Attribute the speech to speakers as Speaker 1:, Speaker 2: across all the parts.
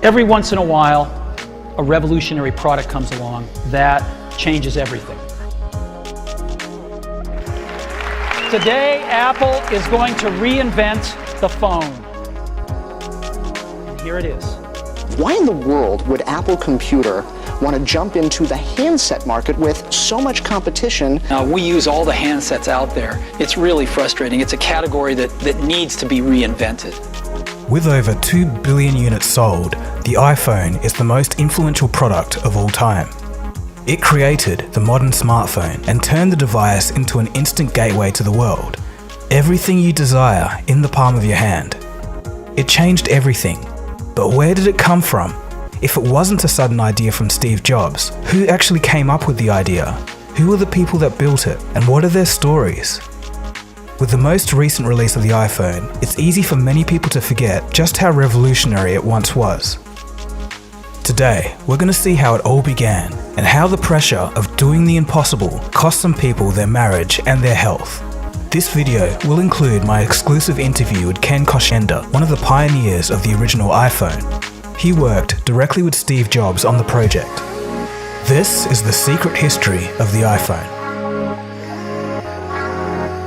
Speaker 1: Every once in a while, a revolutionary product comes along that changes everything. Today, Apple is going to reinvent the phone. And here it is.
Speaker 2: Why in the world would Apple Computer want to jump into the handset market with so much competition?
Speaker 3: We use all the handsets out there. It's really frustrating. It's a category that needs to be reinvented.
Speaker 4: With over 2 billion units sold, the iPhone is the most influential product of all time. It created the modern smartphone and turned the device into an instant gateway to the world. Everything you desire in the palm of your hand. It changed everything. But where did it come from? If it wasn't a sudden idea from Steve Jobs, who actually came up with the idea? Who were the people that built it? And what are their stories? With the most recent release of the iPhone, it's easy for many people to forget just how revolutionary it once was. Today, we're going to see how it all began and how the pressure of doing the impossible cost some people their marriage and their health. This video will include my exclusive interview with Ken Koshenda, one of the pioneers of the original iPhone. He worked directly with Steve Jobs on the project. This is the secret history of the iPhone.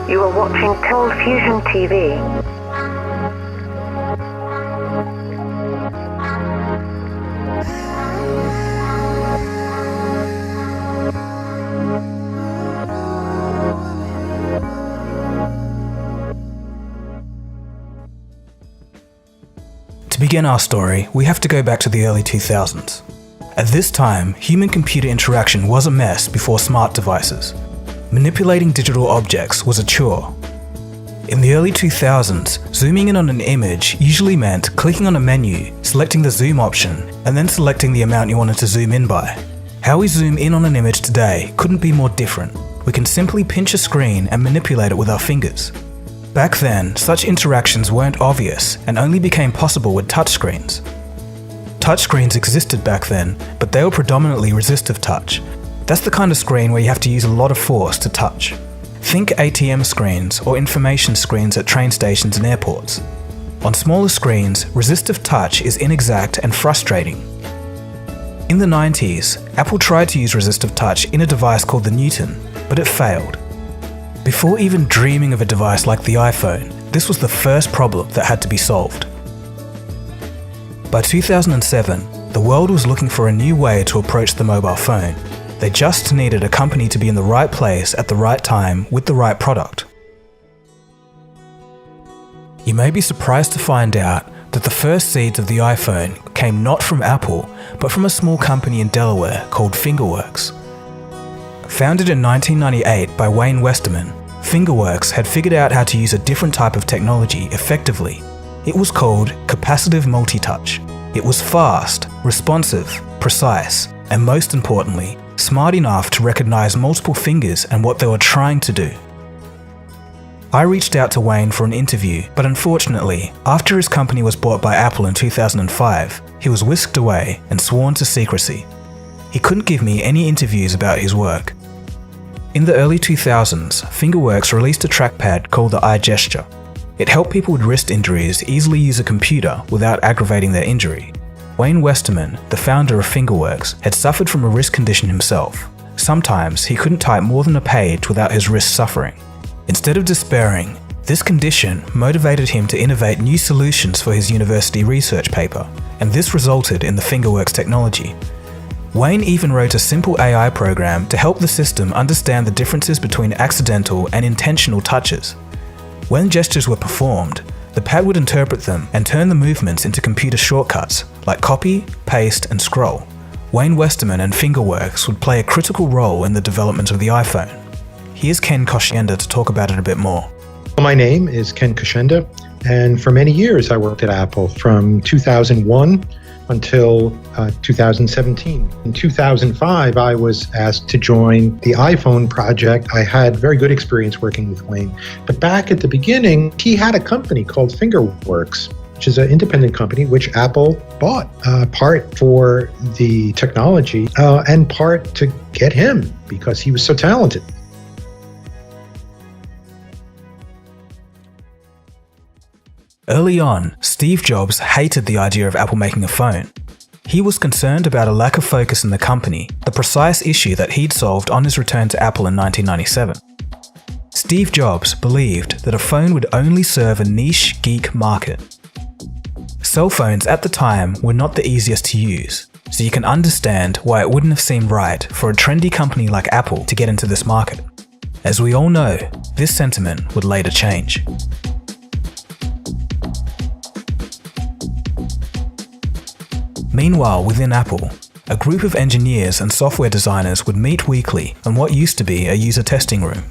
Speaker 5: You are watching Cold Fusion TV.
Speaker 4: To begin our story, we have to go back to the early 2000s. At this time, human-computer interaction was a mess before smart devices. Manipulating digital objects was a chore. In the early 2000s, zooming in on an image usually meant clicking on a menu, selecting the zoom option, and then selecting the amount you wanted to zoom in by. How we zoom in on an image today couldn't be more different. We can simply pinch a screen and manipulate it with our fingers. Back then, such interactions weren't obvious and only became possible with touchscreens. Touchscreens existed back then, but they were predominantly resistive touch. That's the kind of screen where you have to use a lot of force to touch. Think ATM screens or information screens at train stations and airports. On smaller screens, resistive touch is inexact and frustrating. In the 90s, Apple tried to use resistive touch in a device called the Newton, but it failed. Before even dreaming of a device like the iPhone, this was the first problem that had to be solved. By 2007, the world was looking for a new way to approach the mobile phone. They just needed a company to be in the right place at the right time with the right product. You may be surprised to find out that the first seeds of the iPhone came not from Apple, but from a small company in Delaware called Fingerworks. Founded in 1998 by Wayne Westerman, Fingerworks had figured out how to use a different type of technology effectively. It was called capacitive multi-touch. It was fast, responsive, precise, and most importantly, smart enough to recognize multiple fingers and what they were trying to do. I reached out to Wayne for an interview, but unfortunately, after his company was bought by Apple in 2005, he was whisked away and sworn to secrecy. He couldn't give me any interviews about his work. In the early 2000s, Fingerworks released a trackpad called the iGesture. It helped people with wrist injuries easily use a computer without aggravating their injury. Wayne Westerman, the founder of Fingerworks, had suffered from a wrist condition himself. Sometimes he couldn't type more than a page without his wrist suffering. Instead of despairing, this condition motivated him to innovate new solutions for his university research paper, and this resulted in the Fingerworks technology. Wayne even wrote a simple AI program to help the system understand the differences between accidental and intentional touches. When gestures were performed, the pad would interpret them and turn the movements into computer shortcuts, like copy, paste, and scroll. Wayne Westerman and Fingerworks would play a critical role in the development of the iPhone. Here's Ken Koshenda to talk about it a bit more.
Speaker 6: My name is Ken Koshenda, and for many years I worked at Apple, from 2001 until 2017. In 2005, I was asked to join the iPhone project. I had very good experience working with Wayne. But back at the beginning, he had a company called Fingerworks, which is an independent company which Apple bought, part for the technology and part to get him because he was so talented.
Speaker 4: Early on, Steve Jobs hated the idea of Apple making a phone. He was concerned about a lack of focus in the company, the precise issue that he'd solved on his return to Apple in 1997. Steve Jobs believed that a phone would only serve a niche geek market. Cell phones at the time were not the easiest to use, so you can understand why it wouldn't have seemed right for a trendy company like Apple to get into this market. As we all know, this sentiment would later change. Meanwhile, within Apple, a group of engineers and software designers would meet weekly in what used to be a user testing room.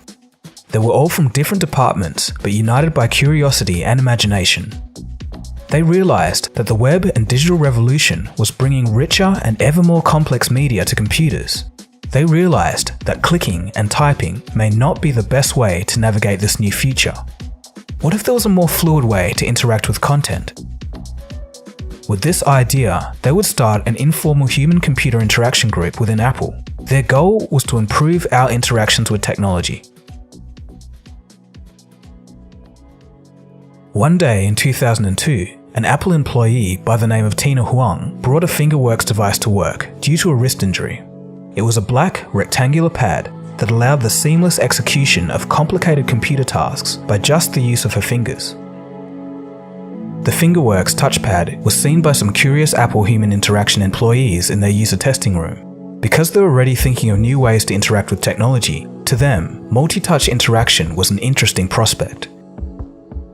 Speaker 4: They were all from different departments, but united by curiosity and imagination. They realized that the web and digital revolution was bringing richer and ever more complex media to computers. They realized that clicking and typing may not be the best way to navigate this new future. What if there was a more fluid way to interact with content? With this idea, they would start an informal human-computer interaction group within Apple. Their goal was to improve our interactions with technology. One day in 2002, an Apple employee by the name of Tina Huang brought a Fingerworks device to work due to a wrist injury. It was a black, rectangular pad that allowed the seamless execution of complicated computer tasks by just the use of her fingers. The Fingerworks touchpad was seen by some curious Apple human interaction employees in their user testing room. Because they were already thinking of new ways to interact with technology, to them, multi-touch interaction was an interesting prospect.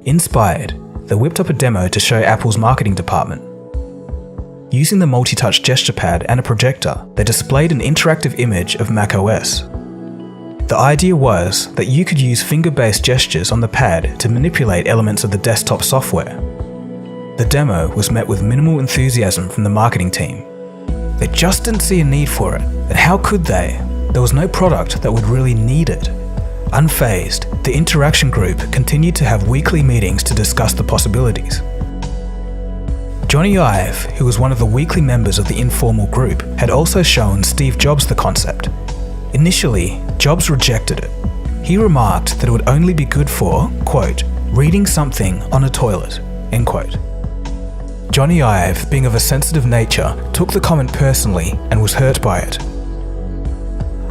Speaker 4: Inspired, they whipped up a demo to show Apple's marketing department. Using the multi-touch gesture pad and a projector, they displayed an interactive image of macOS. The idea was that you could use finger-based gestures on the pad to manipulate elements of the desktop software. The demo was met with minimal enthusiasm from the marketing team. They just didn't see a need for it, and how could they? There was no product that would really need it. Unfazed, the interaction group continued to have weekly meetings to discuss the possibilities. Johnny Ive, who was one of the weekly members of the informal group, had also shown Steve Jobs the concept. Initially, Jobs rejected it. He remarked that it would only be good for, quote, reading something on a toilet, end quote. Johnny Ive, being of a sensitive nature, took the comment personally and was hurt by it.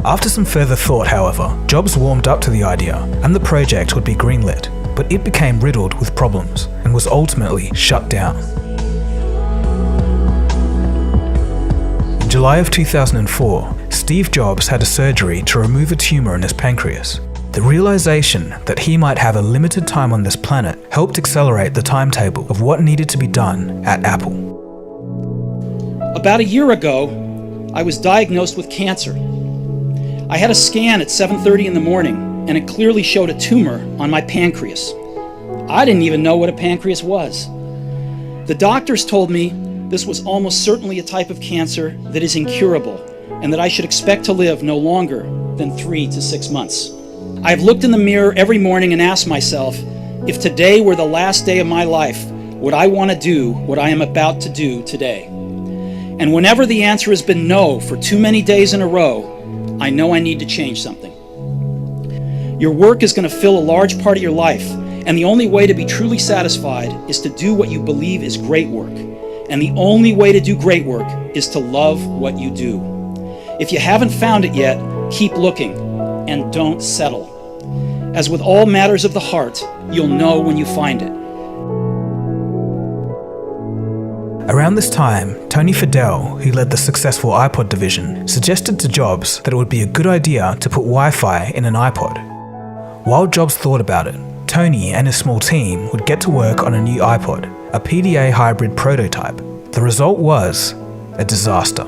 Speaker 4: After some further thought, however, Jobs warmed up to the idea and the project would be greenlit, but it became riddled with problems and was ultimately shut down. In July of 2004, Steve Jobs had a surgery to remove a tumor in his pancreas. The realization that he might have a limited time on this planet helped accelerate the timetable of what needed to be done at Apple.
Speaker 1: About a year ago, I was diagnosed with cancer. I had a scan at 7:30 in the morning, and it clearly showed a tumor on my pancreas. I didn't even know what a pancreas was. The doctors told me this was almost certainly a type of cancer that is incurable, and that I should expect to live no longer than 3 to 6 months. I've looked in the mirror every morning and asked myself, if today were the last day of my life, would I want to do what I am about to do today? And whenever the answer has been no for too many days in a row, I know I need to change something. Your work is going to fill a large part of your life, and the only way to be truly satisfied is to do what you believe is great work. And the only way to do great work is to love what you do. If you haven't found it yet, keep looking and don't settle. As with all matters of the heart, you'll know when you find it.
Speaker 4: Around this time, Tony Fadell, who led the successful iPod division, suggested to Jobs that it would be a good idea to put Wi-Fi in an iPod. While Jobs thought about it, Tony and his small team would get to work on a new iPod, a PDA hybrid prototype. The result was a disaster.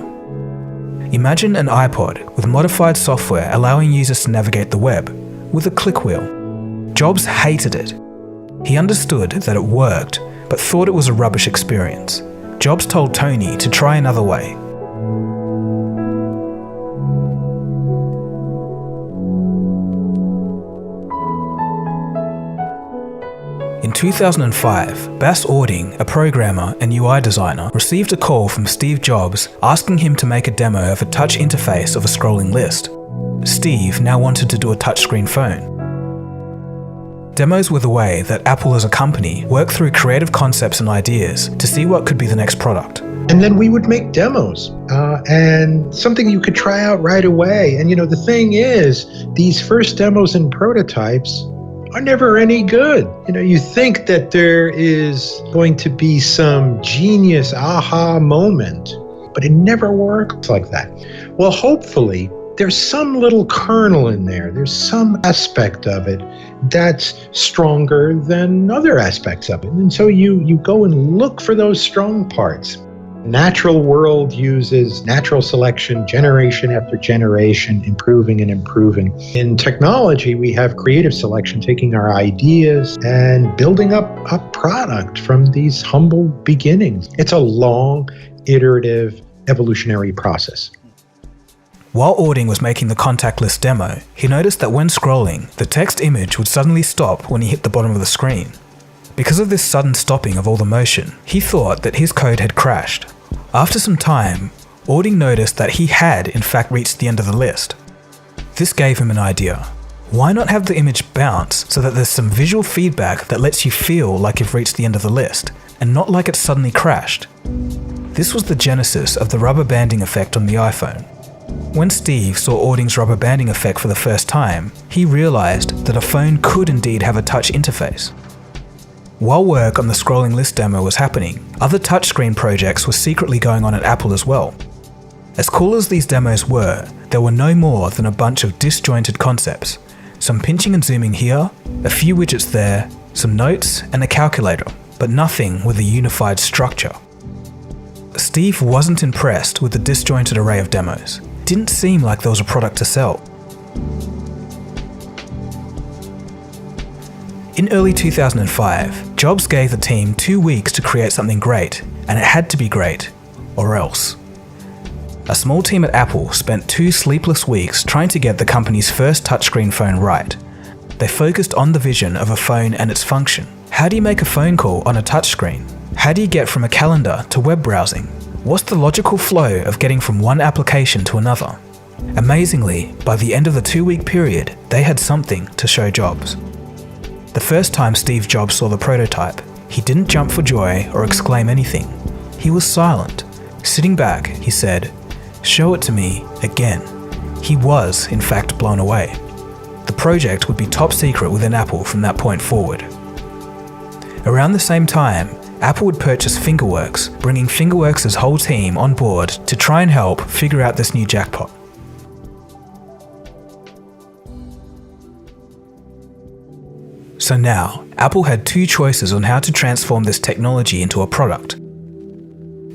Speaker 4: Imagine an iPod with modified software allowing users to navigate the web with a click wheel. Jobs hated it. He understood that it worked, but thought it was a rubbish experience. Jobs told Tony to try another way. In 2005, Bas Ording, a programmer and UI designer, received a call from Steve Jobs asking him to make a demo of a touch interface of a scrolling list. Steve now wanted to do a touchscreen phone. Demos were the way that Apple as a company worked through creative concepts and ideas to see what could be the next product.
Speaker 6: And then we would make demos and something you could try out right away. And the thing is, these first demos and prototypes are never any good. You think that there is going to be some genius aha moment, but it never works like that. Well, hopefully, there's some little kernel in there. There's some aspect of it that's stronger than other aspects of it. And so you go and look for those strong parts. Natural world uses natural selection generation after generation, improving and improving. In technology, we have creative selection, taking our ideas and building up a product from these humble beginnings. It's a long, iterative, evolutionary process.
Speaker 4: While Ording was making the contactless demo, he noticed that when scrolling, the text image would suddenly stop when he hit the bottom of the screen. Because of this sudden stopping of all the motion, he thought that his code had crashed. After some time, Ording noticed that he had in fact reached the end of the list. This gave him an idea. Why not have the image bounce so that there's some visual feedback that lets you feel like you've reached the end of the list, and not like it suddenly crashed? This was the genesis of the rubber banding effect on the iPhone. When Steve saw Ording's rubber banding effect for the first time, he realized that a phone could indeed have a touch interface. While work on the scrolling list demo was happening, other touchscreen projects were secretly going on at Apple as well. As cool as these demos were, there were no more than a bunch of disjointed concepts. Some pinching and zooming here, a few widgets there, some notes, and a calculator, but nothing with a unified structure. Steve wasn't impressed with the disjointed array of demos. It didn't seem like there was a product to sell. In early 2005, Jobs gave the team 2 weeks to create something great, and it had to be great, or else. A small team at Apple spent 2 sleepless weeks trying to get the company's first touchscreen phone right. They focused on the vision of a phone and its function. How do you make a phone call on a touchscreen? How do you get from a calendar to web browsing? What's the logical flow of getting from one application to another? Amazingly, by the end of the 2-week period, they had something to show Jobs. The first time Steve Jobs saw the prototype, he didn't jump for joy or exclaim anything. He was silent. Sitting back, he said, "Show it to me again." He was, in fact, blown away. The project would be top secret within Apple from that point forward. Around the same time, Apple would purchase Fingerworks, bringing Fingerworks' whole team on board to try and help figure out this new jackpot. So now, Apple had 2 choices on how to transform this technology into a product.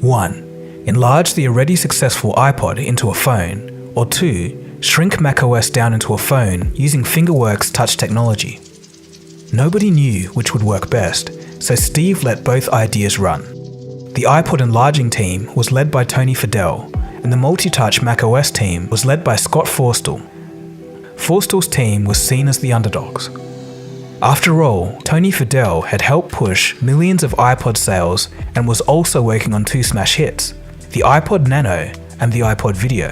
Speaker 4: 1. Enlarge the already successful iPod into a phone, or 2. Shrink macOS down into a phone using Fingerworks touch technology. Nobody knew which would work best, so Steve let both ideas run. The iPod enlarging team was led by Tony Fadell, and the multi-touch macOS team was led by Scott Forstall. Forstall's team was seen as the underdogs. After all, Tony Fadell had helped push millions of iPod sales and was also working on 2 smash hits, the iPod Nano and the iPod Video.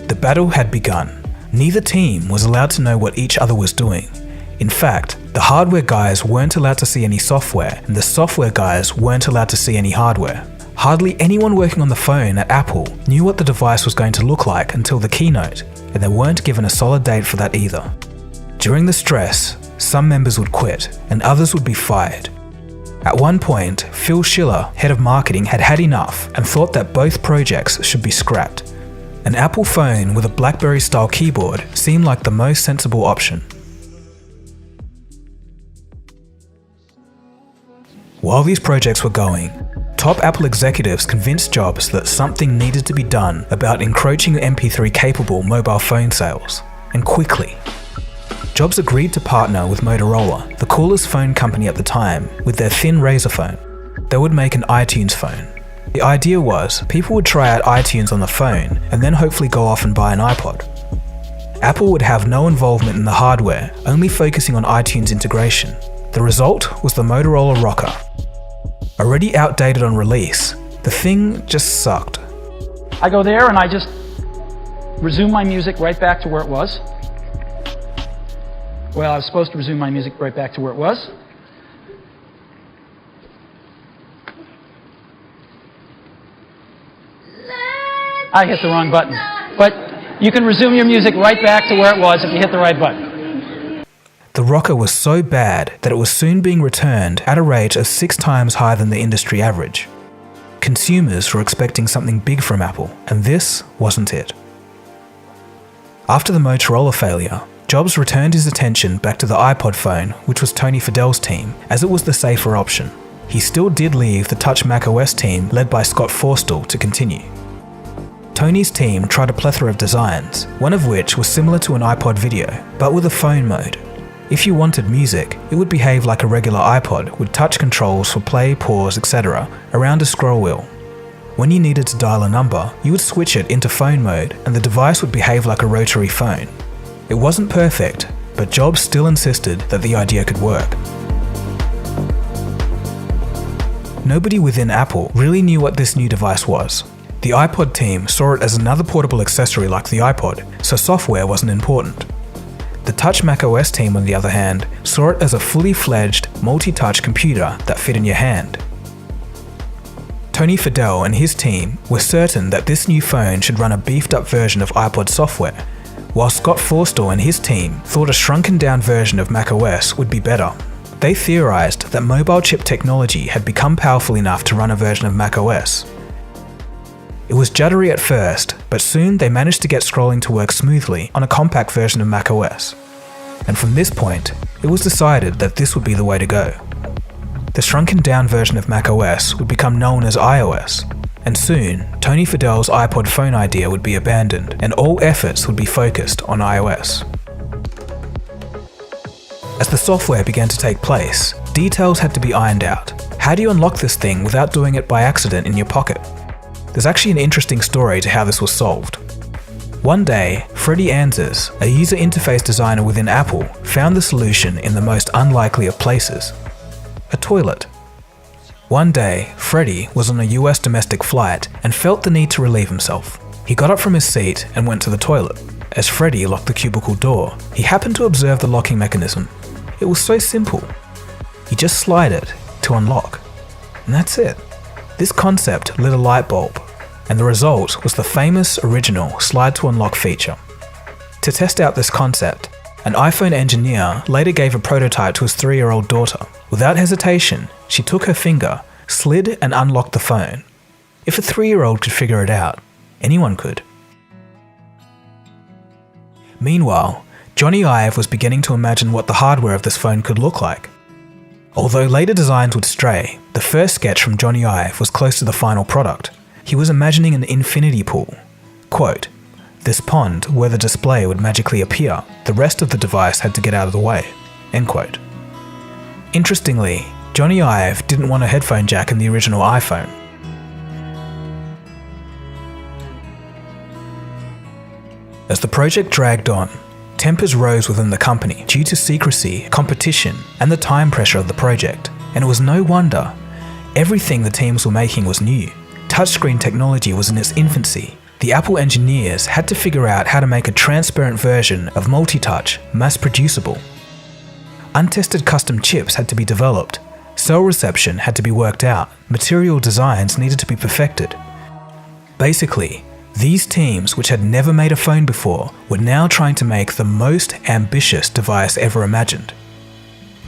Speaker 4: The battle had begun. Neither team was allowed to know what each other was doing. In fact, the hardware guys weren't allowed to see any software, and the software guys weren't allowed to see any hardware. Hardly anyone working on the phone at Apple knew what the device was going to look like until the keynote, and they weren't given a solid date for that either. During the stress, some members would quit, and others would be fired. At one point, Phil Schiller, head of marketing, had had enough and thought that both projects should be scrapped. An Apple phone with a BlackBerry-style keyboard seemed like the most sensible option. While these projects were going, top Apple executives convinced Jobs that something needed to be done about encroaching MP3-capable mobile phone sales, and quickly. Jobs agreed to partner with Motorola, the coolest phone company at the time, with their thin Razr phone. They would make an iTunes phone. The idea was people would try out iTunes on the phone and then hopefully go off and buy an iPod. Apple would have no involvement in the hardware, only focusing on iTunes integration. The result was the Motorola Rocker. Already outdated on release, the thing just sucked.
Speaker 1: I go there and I just resume my music right back to where it was. Well, I was supposed to resume my music right back to where it was. I hit the wrong button. But you can resume your music right back to where it was if you hit the right button.
Speaker 4: The rocker was so bad that it was soon being returned at a rate of 6 times higher than the industry average. Consumers were expecting something big from Apple, and this wasn't it. After the Motorola failure, Jobs returned his attention back to the iPod phone, which was Tony Fadell's team, as it was the safer option. He still did leave the Touch macOS team led by Scott Forstall to continue. Tony's team tried a plethora of designs, one of which was similar to an iPod video, but with a phone mode. If you wanted music, it would behave like a regular iPod with touch controls for play, pause, etc. around a scroll wheel. When you needed to dial a number, you would switch it into phone mode and the device would behave like a rotary phone. It wasn't perfect, but Jobs still insisted that the idea could work. Nobody within Apple really knew what this new device was. The iPod team saw it as another portable accessory like the iPod, so software wasn't important. The Touch macOS team, on the other hand, saw it as a fully fledged, multi-touch computer that fit in your hand. Tony Fadell and his team were certain that this new phone should run a beefed-up version of iPod software, while Scott Forstall and his team thought a shrunken-down version of macOS would be better. They theorized that mobile chip technology had become powerful enough to run a version of macOS. It was juddery at first, but soon they managed to get scrolling to work smoothly on a compact version of macOS. And from this point, it was decided that this would be the way to go. The shrunken-down version of macOS would become known as iOS, and soon, Tony Fadell's iPod phone idea would be abandoned, and all efforts would be focused on iOS. As the software began to take place, details had to be ironed out. How do you unlock this thing without doing it by accident in your pocket? There's actually an interesting story to how this was solved. One day, Freddie Anzers, a user interface designer within Apple, found the solution in the most unlikely of places: a toilet. One day, Freddie was on a US domestic flight and felt the need to relieve himself. He got up from his seat and went to the toilet. As Freddie locked the cubicle door, he happened to observe the locking mechanism. It was so simple. You just slide it to unlock, and that's it. This concept lit a light bulb, and the result was the famous original slide to unlock feature. To test out this concept, an iPhone engineer later gave a prototype to his 3-year-old daughter. Without hesitation, she took her finger, slid and unlocked the phone. If a 3-year-old could figure it out, anyone could. Meanwhile, Johnny Ive was beginning to imagine what the hardware of this phone could look like. Although later designs would stray, the first sketch from Johnny Ive was close to the final product. He was imagining an infinity pool. Quote, "This pond where the display would magically appear, the rest of the device had to get out of the way." End quote. Interestingly, Johnny Ive didn't want a headphone jack in the original iPhone. As the project dragged on, tempers rose within the company due to secrecy, competition, and the time pressure of the project, and it was no wonder. Everything the teams were making was new. Touchscreen technology was in its infancy. The Apple engineers had to figure out how to make a transparent version of multi-touch mass-producible. Untested custom chips had to be developed. Cell reception had to be worked out. Material designs needed to be perfected. Basically, these teams, which had never made a phone before, were now trying to make the most ambitious device ever imagined.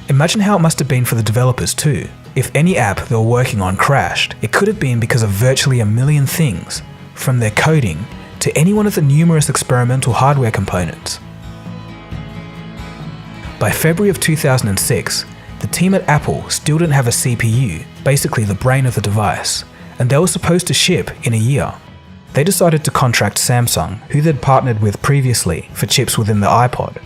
Speaker 4: Imagine how it must have been for the developers too. If any app they were working on crashed, it could have been because of virtually a million things, from their coding to any one of the numerous experimental hardware components. By February of 2006, the team at Apple still didn't have a CPU, basically the brain of the device, and they were supposed to ship in a year. They decided to contract Samsung, who they'd partnered with previously for chips within the iPod.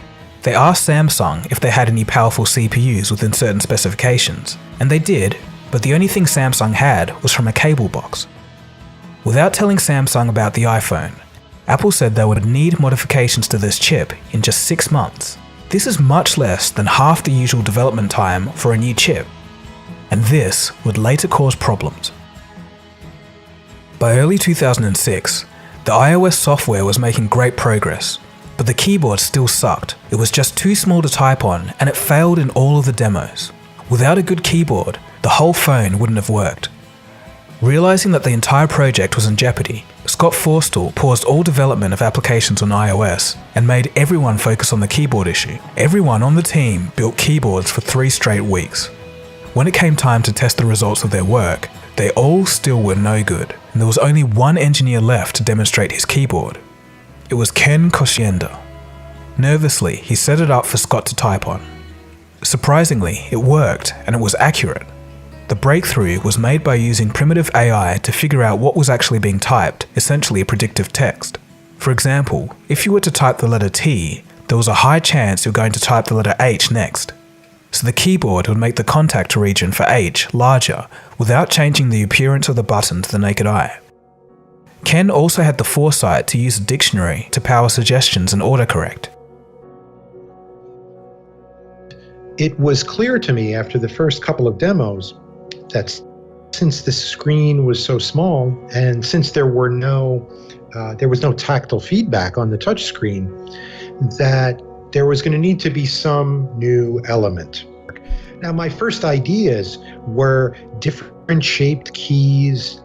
Speaker 4: They asked Samsung if they had any powerful CPUs within certain specifications, and they did, but the only thing Samsung had was from a cable box. Without telling Samsung about the iPhone, Apple said they would need modifications to this chip in just 6 months. This is much less than half the usual development time for a new chip, and this would later cause problems. By early 2006, the iOS software was making great progress. But the keyboard still sucked. It was just too small to type on, and it failed in all of the demos. Without a good keyboard, the whole phone wouldn't have worked. Realizing that the entire project was in jeopardy, Scott Forstall paused all development of applications on iOS and made everyone focus on the keyboard issue. Everyone on the team built keyboards for 3 straight weeks. When it came time to test the results of their work, they all still were no good, and there was only one engineer left to demonstrate his keyboard. It was Ken Koshienda. Nervously, he set it up for Scott to type on. Surprisingly, it worked, and it was accurate. The breakthrough was made by using primitive AI to figure out what was actually being typed, essentially a predictive text. For example, if you were to type the letter T, there was a high chance you're going to type the letter H next. So the keyboard would make the contact region for H larger without changing the appearance of the button to the naked eye. Ken also had the foresight to use a dictionary to power suggestions and autocorrect.
Speaker 6: It was clear to me after the first couple of demos that since the screen was so small and since there was no tactile feedback on the touch screen, that there was going to need to be some new element. Now, my first ideas were different shaped keys,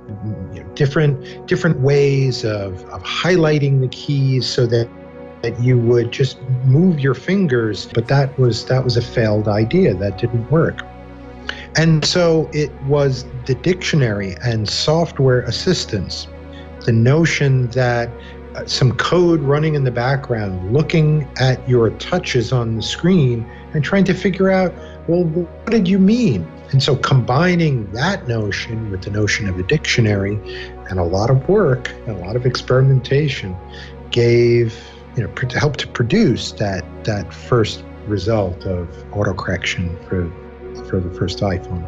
Speaker 6: different ways of highlighting the keys so that you would just move your fingers, but that was a failed idea. That didn't work. And so it was the dictionary and software assistance, the notion that some code running in the background, looking at your touches on the screen and trying to figure out, well, what did you mean? And so combining that notion with the notion of a dictionary and a lot of work, and a lot of experimentation helped to produce that first result of autocorrection for the first iPhone.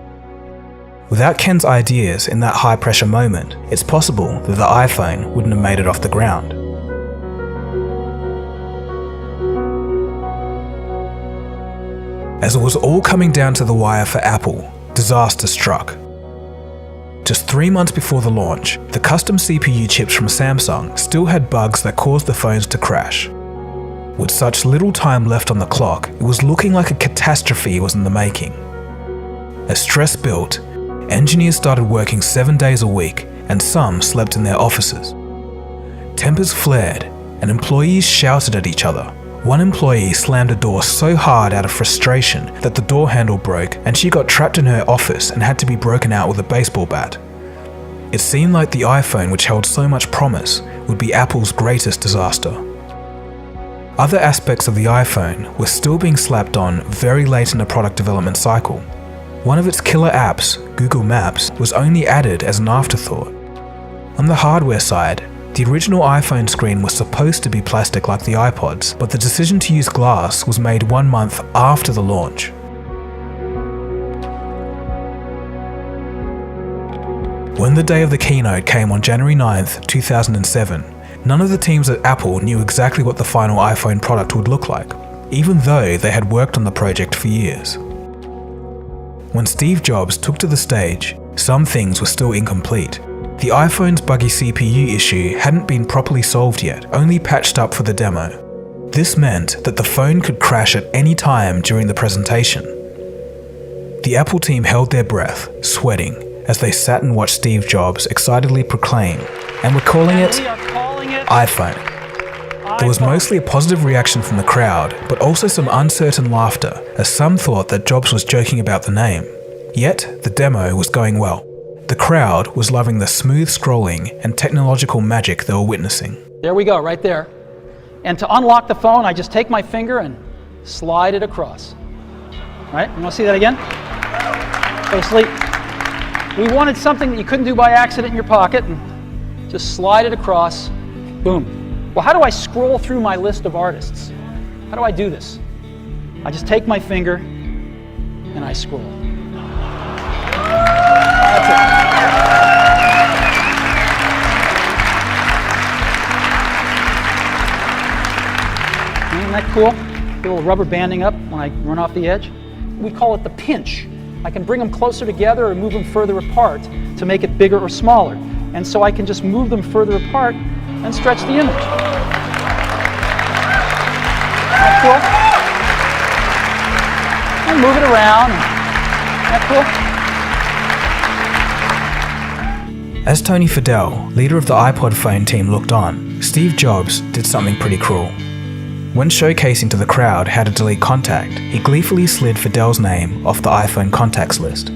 Speaker 4: Without Ken's ideas in that high-pressure moment, it's possible that the iPhone wouldn't have made it off the ground. As it was all coming down to the wire for Apple, disaster struck. Just 3 months before the launch, the custom CPU chips from Samsung still had bugs that caused the phones to crash. With such little time left on the clock, it was looking like a catastrophe was in the making. As stress built, engineers started working 7 days a week, and some slept in their offices. Tempers flared, and employees shouted at each other. One employee slammed a door so hard out of frustration that the door handle broke, and she got trapped in her office and had to be broken out with a baseball bat. It seemed like the iPhone, which held so much promise, would be Apple's greatest disaster. Other aspects of the iPhone were still being slapped on very late in the product development cycle. One of its killer apps, Google Maps, was only added as an afterthought. On the hardware side, the original iPhone screen was supposed to be plastic like the iPods, but the decision to use glass was made 1 month after the launch. When the day of the keynote came on January 9th, 2007, none of the teams at Apple knew exactly what the final iPhone product would look like, even though they had worked on the project for years. When Steve Jobs took to the stage, some things were still incomplete. The iPhone's buggy CPU issue hadn't been properly solved yet, only patched up for the demo. This meant that the phone could crash at any time during the presentation. The Apple team held their breath, sweating, as they sat and watched Steve Jobs excitedly proclaim, and we're calling it iPhone. There was mostly a positive reaction from the crowd, but also some uncertain laughter, as some thought that Jobs was joking about the name. Yet, the demo was going well. The crowd was loving the smooth scrolling and technological magic they were witnessing.
Speaker 3: There we go, right there. And to unlock the phone, I just take my finger and slide it across. Right? You want to see that again? Go to sleep. We wanted something that you couldn't do by accident in your pocket, and just slide it across. Boom. Well, how do I scroll through my list of artists? How do I do this? I just take my finger and I scroll. That's it. Isn't that cool? A little rubber banding up when I run off the edge. We call it the pinch. I can bring them closer together or move them further apart to make it bigger or smaller. And so I can just move them further apart and stretch the image. move it around. That cool?
Speaker 4: As Tony Fadell, leader of the iPod phone team, looked on, Steve Jobs did something pretty cruel. When showcasing to the crowd how to delete contact, he gleefully slid Fadell's name off the iPhone contacts list.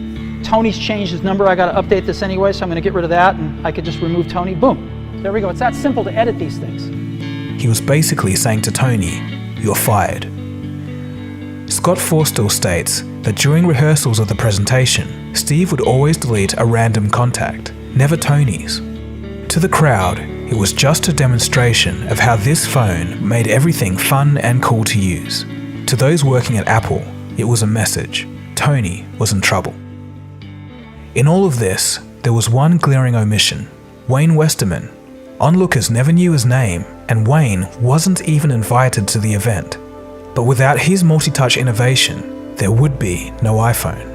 Speaker 3: Tony's changed his number. I got to update this anyway, so I'm going to get rid of that, and I could just remove Tony. Boom. There we go. It's that simple to edit these things.
Speaker 4: He was basically saying to Tony, "You're fired." Scott Forstall states that during rehearsals of the presentation, Steve would always delete a random contact, never Tony's. To the crowd, it was just a demonstration of how this phone made everything fun and cool to use. To those working at Apple, it was a message. Tony was in trouble. In all of this, there was one glaring omission. Wayne Westerman. Onlookers never knew his name, and Wayne wasn't even invited to the event. But without his multi-touch innovation, there would be no iPhone.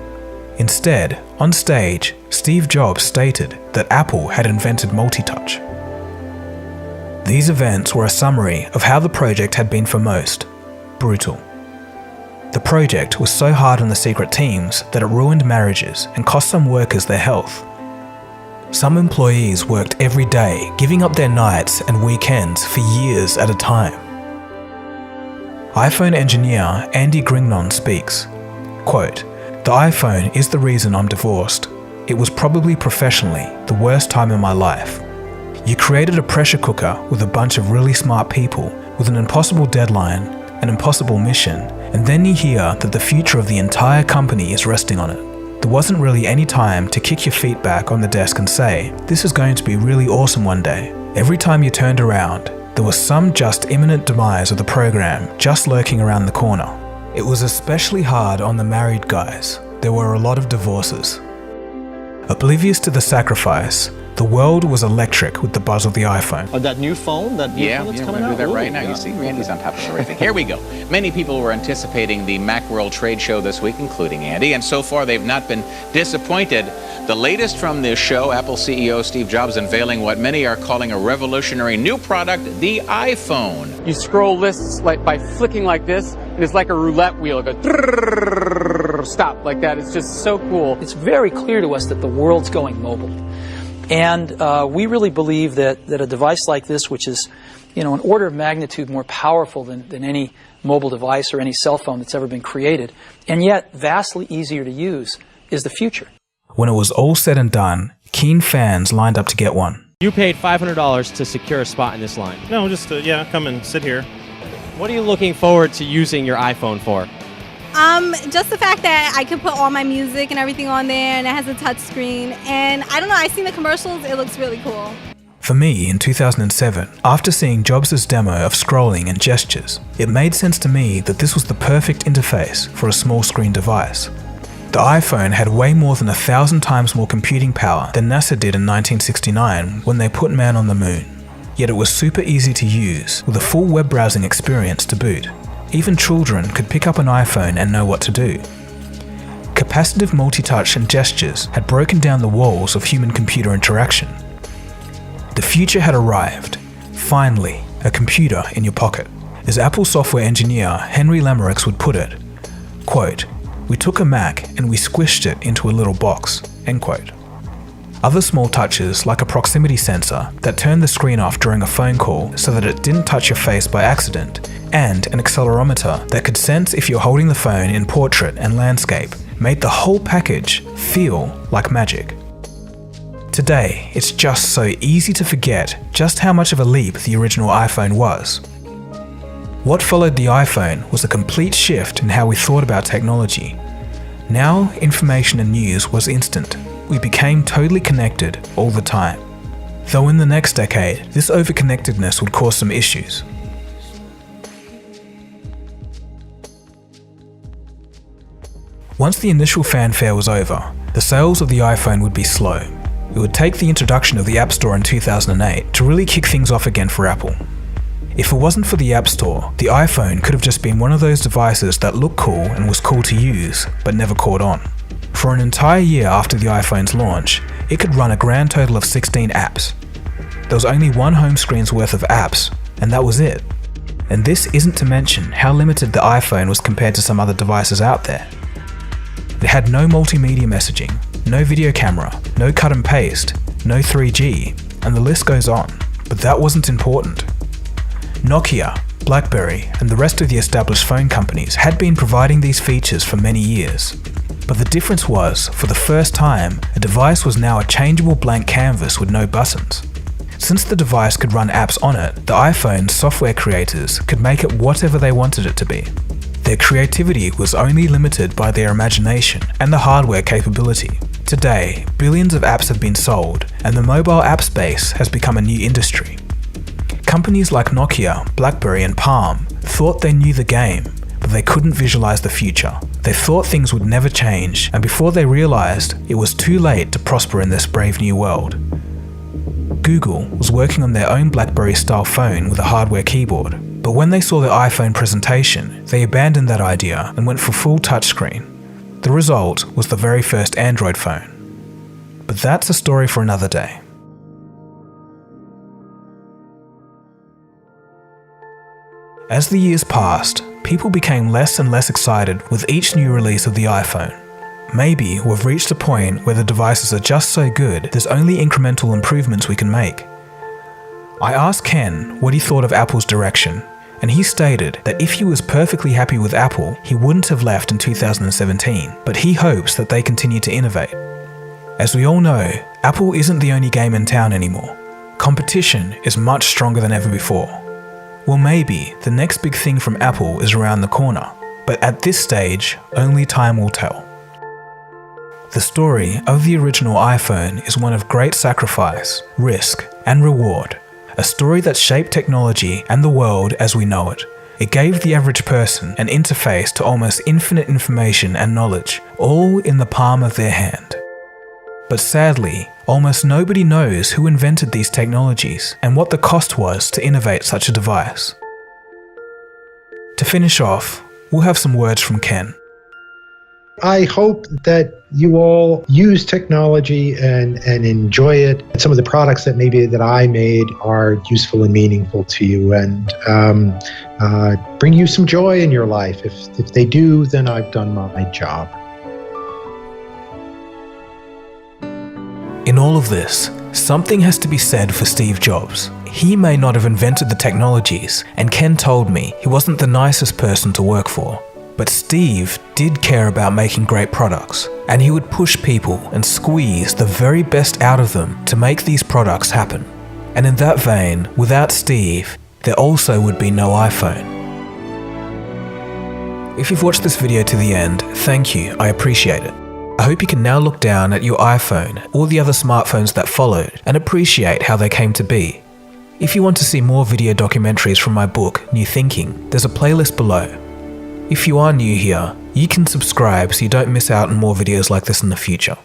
Speaker 4: Instead, on stage, Steve Jobs stated that Apple had invented multi-touch. These events were a summary of how the project had been for most. Brutal. The project was so hard on the secret teams that it ruined marriages and cost some workers their health. Some employees worked every day, giving up their nights and weekends for years at a time. iPhone engineer Andy Grignon speaks, quote, "The iPhone is the reason I'm divorced. It was probably professionally the worst time in my life. You created a pressure cooker with a bunch of really smart people with an impossible deadline, an impossible mission, and then you hear that the future of the entire company is resting on it. There wasn't really any time to kick your feet back on the desk and say, this is going to be really awesome one day. Every time you turned around, there was some just imminent demise of the program just lurking around the corner. It was especially hard on the married guys. There were a lot of divorces. Oblivious to the sacrifice, the world was electric with the buzz of the iPhone.
Speaker 7: That new phone? That new phone that's
Speaker 8: we're
Speaker 7: coming
Speaker 8: going to do
Speaker 7: out?
Speaker 8: that right
Speaker 7: Ooh,
Speaker 8: now.
Speaker 7: yeah.
Speaker 8: You see, Randy's on top of everything. Here we go. Many people were anticipating the Macworld trade show this week, including Andy, and so far they've not been disappointed. The latest from this show, Apple CEO Steve Jobs unveiling what many are calling a revolutionary new product, the iPhone.
Speaker 9: You scroll lists like by flicking like this, and it's like a roulette wheel. It goes stop like that. It's just so cool.
Speaker 3: It's very clear to us that the world's going mobile. And we really believe that a device like this, which is, an order of magnitude more powerful than any mobile device or any cell phone that's ever been created, and yet vastly easier to use, is the future.
Speaker 4: When it was all said and done, keen fans lined up to get one.
Speaker 7: You paid $500 to secure a spot in this line.
Speaker 10: No, just come and sit here.
Speaker 7: What are you looking forward to using your iPhone for?
Speaker 11: Just the fact that I can put all my music and everything on there, and it has a touch screen. And I don't know, I've seen the commercials, it looks really cool.
Speaker 4: For me, in 2007, after seeing Jobs' demo of scrolling and gestures, it made sense to me that this was the perfect interface for a small screen device. The iPhone had way more than 1,000 times more computing power than NASA did in 1969 when they put man on the moon. Yet it was super easy to use, with a full web browsing experience to boot. Even children could pick up an iPhone and know what to do. Capacitive multi-touch and gestures had broken down the walls of human-computer interaction. The future had arrived. Finally, a computer in your pocket. As Apple software engineer Henry Lamerix would put it, quote, "We took a Mac and we squished it into a little box," end quote. Other small touches, like a proximity sensor that turned the screen off during a phone call so that it didn't touch your face by accident, and an accelerometer that could sense if you're holding the phone in portrait and landscape, made the whole package feel like magic. Today, it's just so easy to forget just how much of a leap the original iPhone was. What followed the iPhone was a complete shift in how we thought about technology. Now, information and news was instant. We became totally connected all the time. Though in the next decade, this overconnectedness would cause some issues. Once the initial fanfare was over, the sales of the iPhone would be slow. It would take the introduction of the App Store in 2008 to really kick things off again for Apple. If it wasn't for the App Store, the iPhone could have just been one of those devices that looked cool and was cool to use, but never caught on. For an entire year after the iPhone's launch, it could run a grand total of 16 apps. There was only one home screen's worth of apps, and that was it. And this isn't to mention how limited the iPhone was compared to some other devices out there. It had no multimedia messaging, no video camera, no cut and paste, no 3G, and the list goes on. But that wasn't important. Nokia, BlackBerry, and the rest of the established phone companies had been providing these features for many years. But the difference was, for the first time, a device was now a changeable blank canvas with no buttons. Since the device could run apps on it, the iPhone's software creators could make it whatever they wanted it to be. Their creativity was only limited by their imagination and the hardware capability. Today, billions of apps have been sold, and the mobile app space has become a new industry. Companies like Nokia, BlackBerry, and Palm thought they knew the game, but they couldn't visualize the future. They thought things would never change, and before they realized, it was too late to prosper in this brave new world. Google was working on their own BlackBerry-style phone with a hardware keyboard, but when they saw the iPhone presentation, they abandoned that idea and went for full touchscreen. The result was the very first Android phone. But that's a story for another day. As the years passed, people became less and less excited with each new release of the iPhone. Maybe we've reached a point where the devices are just so good there's only incremental improvements we can make. I asked Ken what he thought of Apple's direction, and he stated that if he was perfectly happy with Apple, he wouldn't have left in 2017, but he hopes that they continue to innovate. As we all know, Apple isn't the only game in town anymore. Competition is much stronger than ever before. Well, maybe the next big thing from Apple is around the corner, but at this stage, only time will tell. The story of the original iPhone is one of great sacrifice, risk, and reward. A story that shaped technology and the world as we know it. It gave the average person an interface to almost infinite information and knowledge, all in the palm of their hand. But sadly, almost nobody knows who invented these technologies and what the cost was to innovate such a device. To finish off, we'll have some words from Ken.
Speaker 6: I hope that you all use technology and enjoy it. Some of the products that I made are useful and meaningful to you and bring you some joy in your life. If they do, then I've done my job.
Speaker 4: In all of this, something has to be said for Steve Jobs. He may not have invented the technologies, and Ken told me he wasn't the nicest person to work for. But Steve did care about making great products, and he would push people and squeeze the very best out of them to make these products happen. And in that vein, without Steve, there also would be no iPhone. If you've watched this video to the end, thank you, I appreciate it. I hope you can now look down at your iPhone or the other smartphones that followed and appreciate how they came to be. If you want to see more video documentaries from my book, New Thinking, there's a playlist below. If you are new here, you can subscribe so you don't miss out on more videos like this in the future.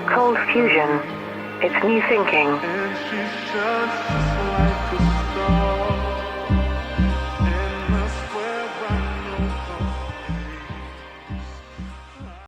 Speaker 5: Cold fusion. It's new thinking.
Speaker 12: And she's just like a